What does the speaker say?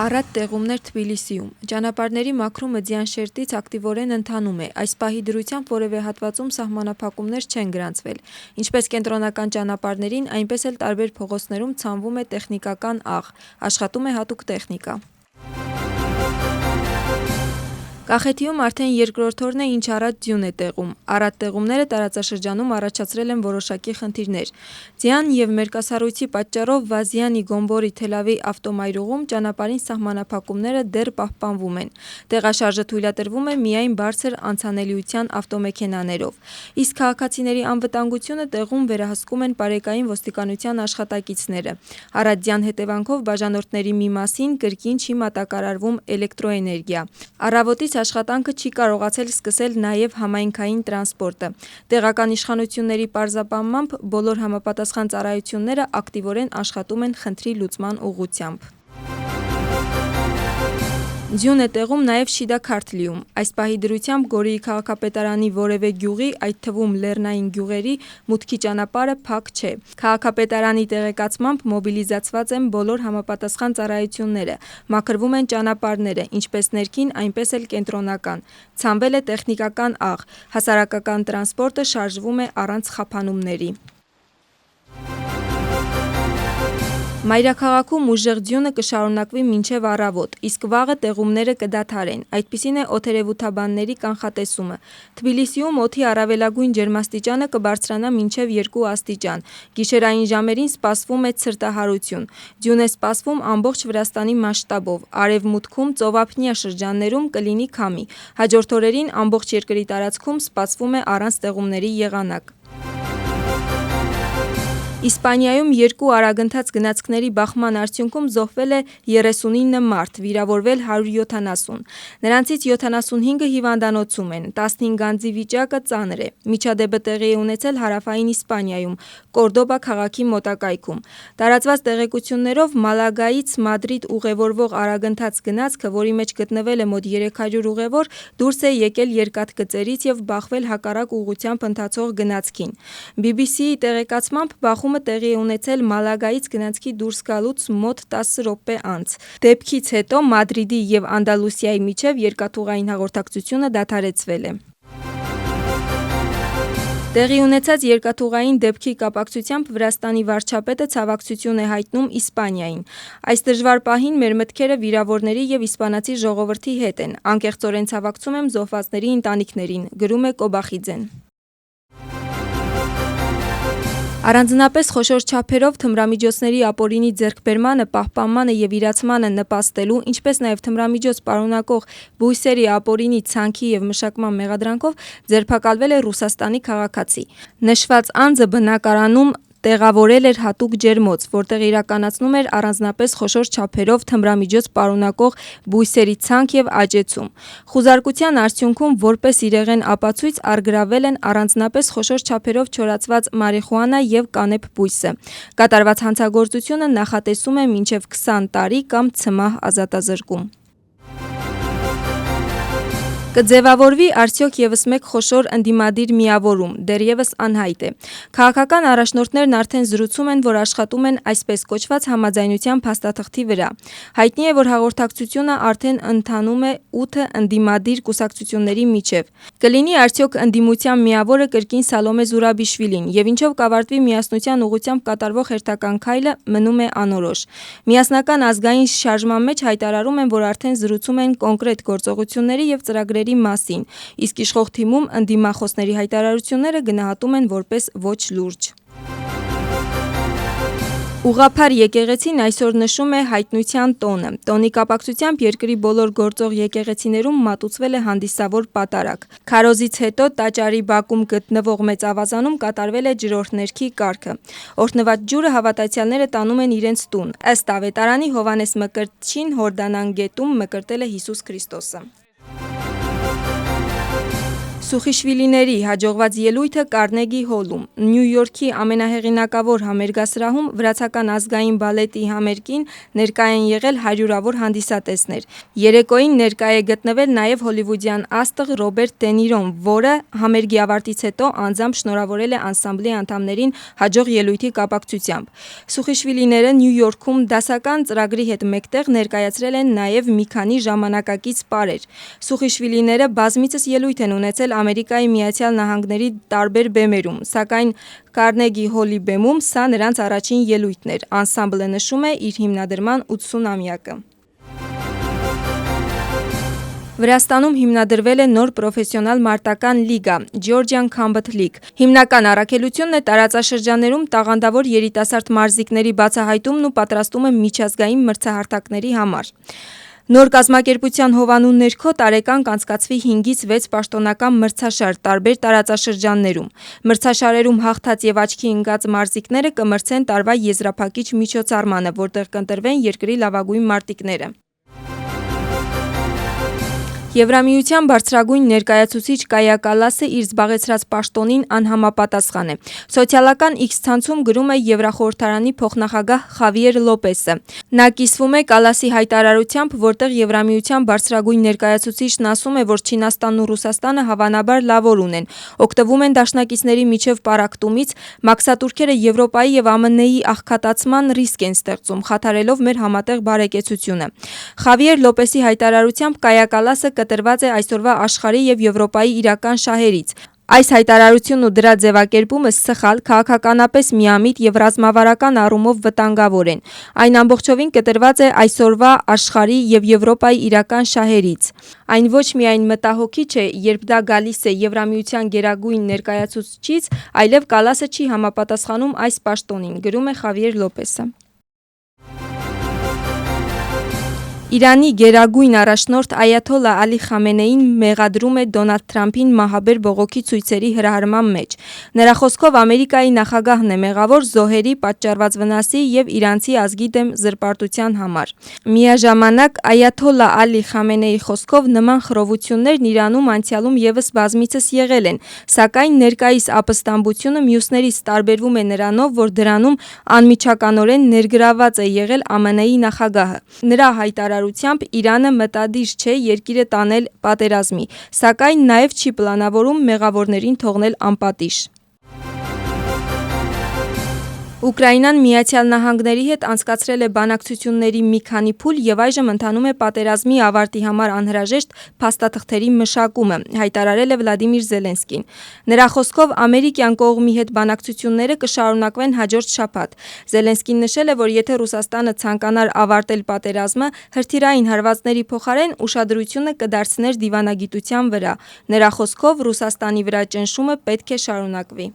Առատ տեղումներ Թբիլիսիում։ Ճանապարհների մաքրումը ձյան շերտից ակտիվորեն ընթանում է։ Այս պահի դրությամբ որևէ հատվածում սահմանափակումներ չեն գրանցվել։ Ինչպես կենտրոնական ճանապարհներին, այնպես էլ տարբեր փողոցներում ցանվում է տեխնիկական աղ։ Աշխատում է հատուկ տեխնիկա։ Կախեթիում արդեն երկրորդ օրն է, ինչ առատ ձյուն է տեղում։ Առատ տեղումները տարածաշրջանում առաջացրել են որոշակի խնդիրներ։ Ձյան և մերկասառույցի պատճառով Վազյանի Գոմբորի Թելավի ավտոմայրուղում ճանապարհին սահմանափակումները դեռ պահպանվում են։ Տեղաշարժը թույլատրվում է միայն բարձր անցանելիության ավտոմեքենաներով։ Իսկ քաղաքացիների անվտանգությունը տեղում վերահսկում են պարեկային ոստիկանության աշխատակիցները։ Առատ ձյան հետևանքով բաժանորդների մի մասին կրկին չի մատակարարվում էլեկտրոէներգիա։ Առավոտից աշխատանքը չի կարողացել սկսել նաև համայնքային տրանսպորտը։ Տեղական իշխանությունների պարզաբանմամբ բոլոր համապատասխան ծառայությունները ակտիվորեն աշխատում են խնդրի լուծման ուղղությամբ։ Ձյուն է տեղում նաև Շիդաքարթլիում։ Այս պահի դրությամբ Գորիի քաղաքապետարանի որևէ գյուղի, այդ թվում լեռնային գյուղերի մուտքի ճանապարհը փակ չէ։ Քաղաքապետարանի տեղեկացմամբ մոբիլիզացված են բոլոր համապատասխան ծառայությունները, մաքրվում են ճանապարհները, ինչպես ներքին, այնպես էլ կենտրոնական։ Ցանվել է տեխնիկական աղ։ Հասարակական տրանսպորտը շարժվում է առանց խափանումների։ Մայրաքաղաքում ուժեղ ձյունը կշարունակվի մինչև առավոտ, իսկ վաղը տեղումները կդադարեն, այդպիսին է օդերևութաբանների կանխատեսումը։ Թբիլիսիում օդի առավելագույն ջերմաստիճանը կբարձրանա մինչև 2 աստիճան։ Գիշերային ժամերին սպասվում է ցրտահարություն։ Ձյուն է սպասվում ամբողջ Վրաստանի մասշտաբով։ Արևմուտքում ծովափնյա շրջաններում կլինի քամի։ Հաջորդ օրերին ամբողջ երկրի տարածքում սպասվում է առանց տեղումների եղանակ։ Իսպանիայում երկու արագընթաց գնացքների բախման արդյունքում զոհվել է 39 մարդ, վիրավորվել 170։ Նրանցից 75-ը հիվանդանոցում են, 15 անձի վիճակը ծանր է։ Միջադեպը տեղի է ունեցել հարավային Իսպանիայում, Կորդոբա քաղաքի մոտակայքում։ Տարածված տեղեկություններով Մալագայից Մադրիդ ուղևորվող արագընթաց գնացքը, որի մեջ գտնվել է մոտ 300 ուղևոր, դուրս է եկել երկաթգծերից և բախվել հակառակ ուղղությամբ ընթացող գնացքին։ BBC-ի տեղեկացմամբ բախումը տեղի է ունեցել Մալագայից գնացքի դուրս գալուց մոտ 10 րոպե անց։ Դեպքից հետո Մադրիդի և Անդալուսիայի միջև երկաթուղային հաղորդակցությունը դադարեցվել է։ Տեղի ունեցած երկաթուղային դեպքի կապակցությամբ Վրաստանի վարչապետը ցավակցություն է հայտնում Իսպանիային։ Այս դժվար պահին մեր մտքերը վիրավորների և իսպանացի ժողովրդի հետ են։ Անկեղծորեն ցավակցում եմ զոհվածների ընտանիքներին, գրում է Կոբախիձեն։ Առանձնապես խոշոր չափերով թմրամիջոցների ապօրինի ձեռքբերմանը, պահպանմանը և իրացմանը նպաստելու, ինչպես նաև թմրամիջոց պարունակող բույսերի ապօրինի ցանքի և մշակման մեղադրանքով ձերբակալվել է Ռուսաստանի քաղաքացի։ Նշված անձը բնակարանում տեղավորել էր հատուկ ջերմոց, որտեղ իրականացնում էր առանձնապես խոշոր չափերով թմրամիջոց պարունակող բույսերի ցանք և աճեցում։ Խուզարկության արդյունքում որպես իրեղեն ապացույց առգրավել են առանձնապես խոշոր չափերով չորացված մարիխուանա և կանեփ բույսը։ Կատարված հանցագործությունը նախատեսում է մինչև 20 տարի կամ ցմահ ազատազրկում։ Կձևավորվի արդյոք ևս մեկ խոշոր ընդդիմադիր միավորում, դեռևս անհայտ է։ Քաղաքական առաջնորդներն արդեն զրուցում են, որ աշխատում են այսպես կոչված համաձայնության փաստաթղթի վրա։ Հայտնի է, որ հաղորդակցությունը արդեն ընթանում է 8 ընդդիմադիր կուսակցությունների միջև։ Կլինի արդյոք ընդդիմության միավորը կրկին Սալոմե Զուրաբիշվիլին, և ինչով կավարտվի միասնության ուղղությամբ կատարվող հերթական քայլը, մնում է անորոշ։ Միասնական ազգային շարժման մեջ հայտարարում են, որ արդեն զրուցում են կոնկրետ գործողությունների և ծրագրերի մասին, իսկ իշխող թիմում ընդդիմախոսների հայտարարությունները գնահատում են որպես ոչ լուրջ։ Ուղղափառ եկեղեցին այսօր նշում է հայտնության տոնը։ Տոնի կապակցությամբ երկրի բոլոր գործող եկեղեցիներում մատուցվել է հանդիսավոր պատարագ։ Քարոզից հետո տաճարի բակում գտնվող մեծ ավազանում կատարվել է ջրօրհներքի կարգը։ Օրհնված ջուրը հավատացյալները տանում են իրենց տուն։ Ըստ ավետարանի Հովհաննես Մկրտչին Հորդանան գետում մկրտել է Հիսուս Քրիստոսը։ Սուխիշվիլիների հաջողված ելույթը Կարնեգի հոլում։ Նյու Յորքի ամենահեղինակավոր համերգասրահում վրացական ազգային բալետի համերգին ներկա են եղել հարյուրավոր հանդիսատեսներ։ Երեկոյին ներկա է գտնվել նաև հոլիվուդյան աստղ Ռոբերտ Դե Նիրոն, որը համերգի ավարտից հետո անձամբ շնորհավորել է անսամբլի անդամներին հաջող ելույթի կապակցությամբ։ Սուխիշվիլիները Նյու Յորքում դասական ծրագրի հետ մեկտեղ ներկայացրել են նաև մի քանի ժամանակակից պարեր։ Սուխիշվիլիները բազմիցս ելույթ են ունեցել Ամերիկայի Միացյալ Նահանգների տարբեր բեմերում, սակայն Կարնեգի հոլի բեմում սա նրանց առաջին ելույթն էր։ Անսամբլը նշում է իր հիմնադրման 80-ամյակը։ Վրաստանում հիմնադրվել է նոր պրոֆեսիոնալ մարտական լիգա՝ Georgian Combat League։ Հիմնական առաքելությունն է տարածաշրջաներում տաղանդավոր երիտասարդ մարզիկների բացահայտումն ու պատրաստումը միջազգային մրցահարթակների համար։ Նոր կազմակերպության հովանու ներքո տարեկան կանցկացվի 5-ից 6 պաշտոնական մրցաշար տարբեր տարածաշրջաններում։ Մրցաշարերում հաղթած եւ աչքի ընկած մարզիկները կմրցեն տարվա եզրափակիչ միջոցառմանը, որտեղ կընտրվեն երկրի լավագույն մարտիկները։ Եվրամիության բարձրագույն ներկայացուցիչ Կայա Կալասը իր զբաղեցրած պաշտոնին անհամապատասխան է։ Սոցիալական X ցանցում գրում է Եվրախորհրդարանի փոխնախագահ Խավիեր Լոպեսը։ Նա կիսվում է Կալասի հայտարարությամբ, որտեղ Եվրամիության բարձրագույն ներկայացուցիչն ասում է, որ Չինաստանն ու Ռուսաստանը հավանաբար լավ օր ունեն, օգտվում են դաշնակիցների միջև պառակտումից, մաքսատուրքերը Եվրոպայի եւ ԱՄՆ-ի աղքատացման ռիսկ են ստեղծում, խաթարելով մեր համատեղ բարեկեցությունը։ Խավիեր Լոպեսի հայտարարությամբ Կայա Կալասը կտրված է այսօրվա աշխարհի եւ Եվրոպայի իրական շահերից։ Այս հայտարարությունն ու դրա ձևակերպումը սխալ, քաղաքականապես միամիտ եւ ռազմավարական առումով վտանգավոր են։ Այն ամբողջովին կտրված է այսօրվա աշխարհի եւ Եվրոպայի իրական շահերից։ Այն ոչ միայն մտահոգիչ է, երբ դա գալիս է Եվրամիության գերագույն ներկայացուցչից, այլև Կալասը չի համապատասխանում այս պաշտոնին, գրում է Խավիեր Լոպեսը։ Իրանի գերագույն առաջնորդ Այաթոլլա Ալի Խամենեին մեղադրում է Դոնալդ Թրամփին մահաբեր բողոքի ցույցերի հրահրման մեջ։ Նրա խոսքով Ամերիկայի նախագահն է մեղավոր զոհերի պատճառված վնասի եւ իրանցի ազգի դեմ զրպարտության համար։ Միաժամանակ Այաթոլլա Ալի Խամենեի խոսքով նման խռովություններն Իրանում անցյալում եւս բազմիցս եղել են, սակայն ներկայիս ապստամբությունը մյուսներից տարբերվում է նրանով, որ դրանում անմիջականորեն ներգրավված է եղել ԱՄՆ-ի նախագահը։ Նրա հայտարարությամբ Իրանը մտադիր չէ երկիրը տանել պատերազմի, սակայն նաև չի պլանավորում մեղավորներին թողնել անպատիժ։ Ուկրաինան Միացյալ Նահանգների հետ անցկացրել է բանակցությունների մի քանի փուլ եւ այժմ ընթանում է պատերազմի ավարտի համար անհրաժեշտ փաստաթղթերի մշակումը, հայտարարել է Վլադիմիր Զելենսկին։ Նրա խոսքով ամերիկյան կողմի հետ բանակցությունները կշարունակվեն հաջորդ շաբաթ։ Զելենսկին նշել է, որ եթե Ռուսաստանը ցանկանար ավարտել պատերազմը, հրթիռային հարվածների փոխարեն ուշադրությունը կդարձներ դիվանագիտության վրա։ Նրա խոսքով Ռուսաստանի վրա ճնշումը պետք է շարունակվի։